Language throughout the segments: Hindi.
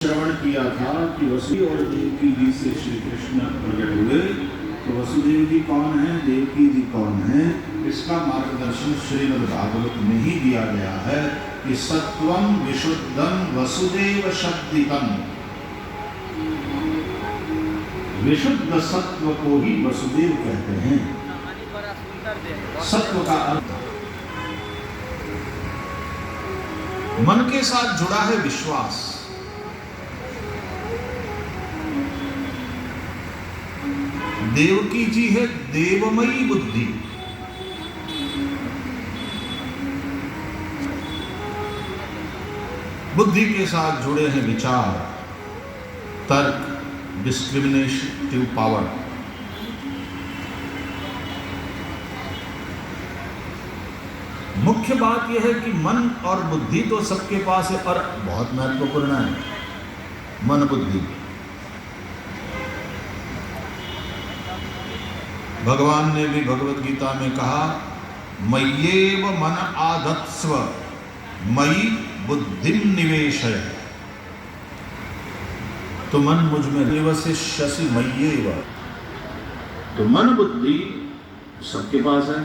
श्रवण किया था कि वसुदेव और देवकी जी से श्री कृष्ण प्रकट हुए। तो वसुदेव जी कौन है, देवकी जी कौन है, इसका मार्गदर्शन श्रीमद् भागवत में ही दिया गया है कि सत्वं विशुद्धं वसुदेव शब्दिकं। विशुद्ध सत्व को ही वसुदेव कहते हैं। सत्व का अर्थ मन के साथ जुड़ा है विश्वास। देवकी जी है देवमयी बुद्धि। बुद्धि के साथ जुड़े हैं विचार, तर्क, डिस्क्रिमिनेटिव पावर। मुख्य बात यह है कि मन और बुद्धि तो सबके पास है और बहुत महत्वपूर्ण है। मन बुद्धि भगवान ने भी भगवत गीता में कहा, मय्येव मन आधत्स्व मयि बुद्धिं निवेशय। तो मन मुझ में निवसिष्यसि मय्येव। तो मन बुद्धि सबके पास है।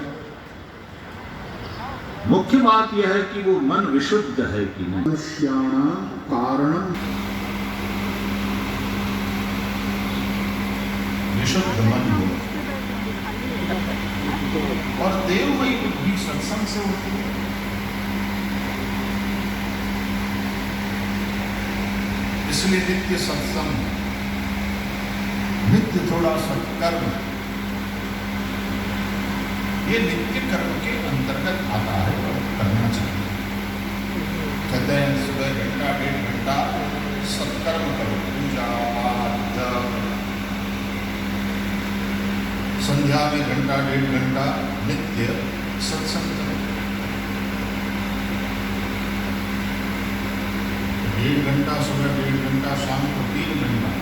मुख्य बात यह है कि वो मन विशुद्ध है कि नहीं। मनुष्याणां कारणं विशुद्ध मन हो और देवमयी बुद्धि सत्संग से होती है। इसलिए नित्य सत्संग, नित्य थोड़ा सत्कर्म, ये नित्य कर्म के अंतर्गत आता है और करना चाहिए। कहते हैं सुबह घंटा डेढ़ घंटा सत्कर्म करो, पूजा पाठ जप। संध्या में घंटा डेढ़ घंटा नित्य सत्संग करो। डेढ़ घंटा सुबह, डेढ़ घंटा शाम को, 3 घंटा,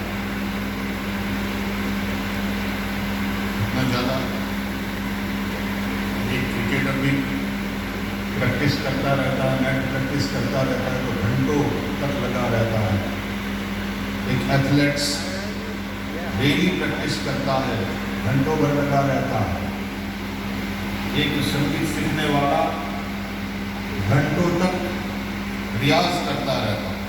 इतना ज्यादा। एक क्रिकेटर भी प्रैक्टिस करता रहता है, नेट प्रैक्टिस करता रहता है तो घंटों तक लगा रहता है। एक एथलेट्स डेली प्रैक्टिस करता है, घंटों भर लगा रहता है। एक संगीत सीखने वाला घंटों तक रियाज करता रहता है।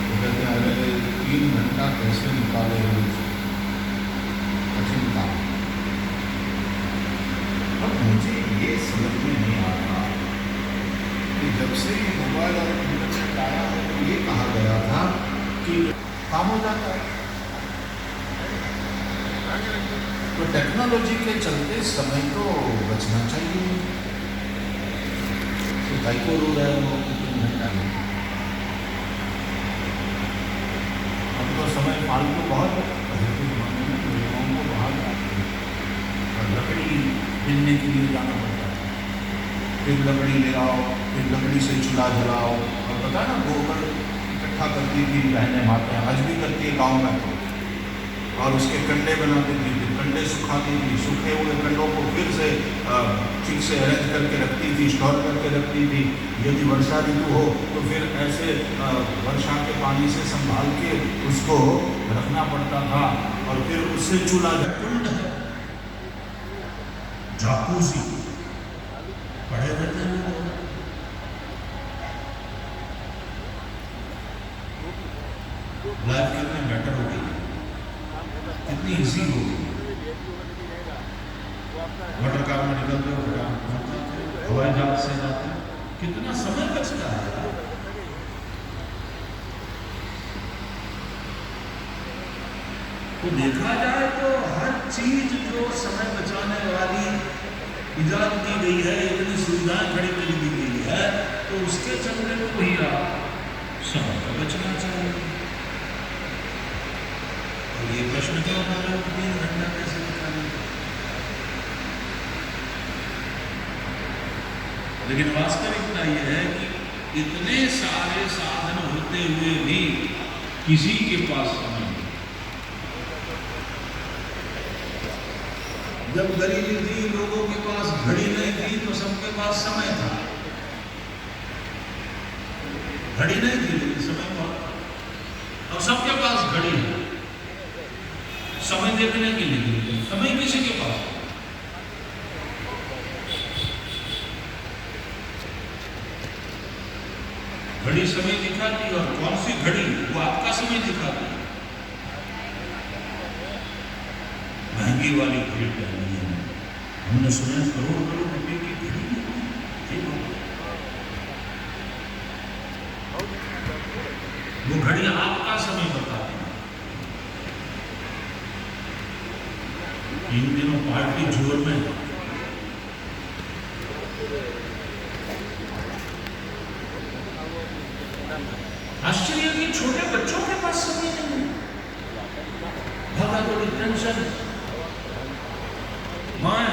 तो कहते हैं अरे 3 घंटा कैसे निकाले रोज, कठिन काम। अब मुझे ये समझ में नहीं आता कि जब से ये मोबाइल और इंटरनेट आया है तो ये कहा गया था कि काम हो जाता है। तो टेक्नोलॉजी के चलते समय तो बचना चाहिए। तो भाई को रो रहे हो 3 घंटा में, अब तो समय फालतू बहुत है। पहले के जमाने में लोगों को बाहर और लकड़ी बिनने के लिए जाना पड़ता है। फिर लकड़ी ले आओ, फिर लकड़ी से चूल्हा जलाओ। और पता ना गोबर करती थी बहनें माताएं, आज भी करती है गांव में। और उसके कंडे बनाती थी, फिर कंडे सुखाती थी, सूखे हुए कंडों को फिर से ठीक से अरेंज करके रखती थी, स्टोर करके रखती थी। यदि वर्षा ऋतु हो तो फिर ऐसे वर्षा के पानी से संभाल के उसको रखना पड़ता था। और फिर उससे चूल्हा कुंड है, जाकूजी पड़े रहते हैं। लाइफ कितनी बेटर हो गई, कितनी इजी हो गई। मोटर कार में निकलते हो, हवाई जहाज से जाते हो, कितना समय बचता है। तो देखा जाए तो हर चीज जो समय बचाने वाली इजाद की गई है, इतनी सुविधाएं खड़ी कर दी गई है, तो उसके चलते तो भैया समय का बचना चाहिए। ये प्रश्न क्यों उठा रहे हो, 3 घंटा कैसे निकालें? लेकिन वास्तविकता यह है कि इतने सारे साधन होते हुए भी किसी के पास समय नहीं। जब गरीबी थी, लोगों के पास घड़ी नहीं थी, तो सबके पास समय था। घड़ी नहीं थी लेकिन समय बहुत था। और सबके पास घड़ी है समय देखने के लिए, समय किसी के पास। घड़ी समय दिखाती है, और कौन सी घड़ी वो आपका समय दिखाती है। महंगी वाली घड़ी पहनी है, हमने सुना करोड़ करोड़ रुपए की घड़ी। वो घड़ी आपका समय बताती है। इन दिनों पार्टी जोर में है। आश्चर्य कि छोटे बच्चों के पास समय नहीं है। भागा दौड़ी टेंशन, मां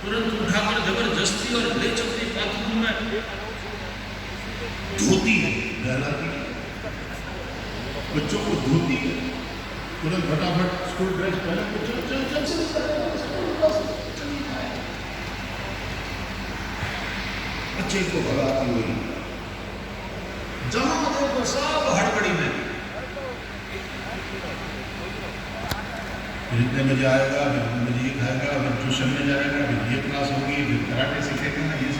तुरंत उठाकर जबरदस्ती और ले चलती बाथरूम में, धोती है कहलाती है, बच्चों को धोती है, तुरंत फटाफट स्कूल ड्रेस पहन के चल चल चल बच्चे को भगाती हुई जहां देखो सब हड़बड़ी में। फिर इतने बजे आएगा, फिर इतने बजे ये खाएगा, फिर ट्यूशन में जाएगा, फिर ये क्लास होगी, फिर कराटे सीखेगा, ये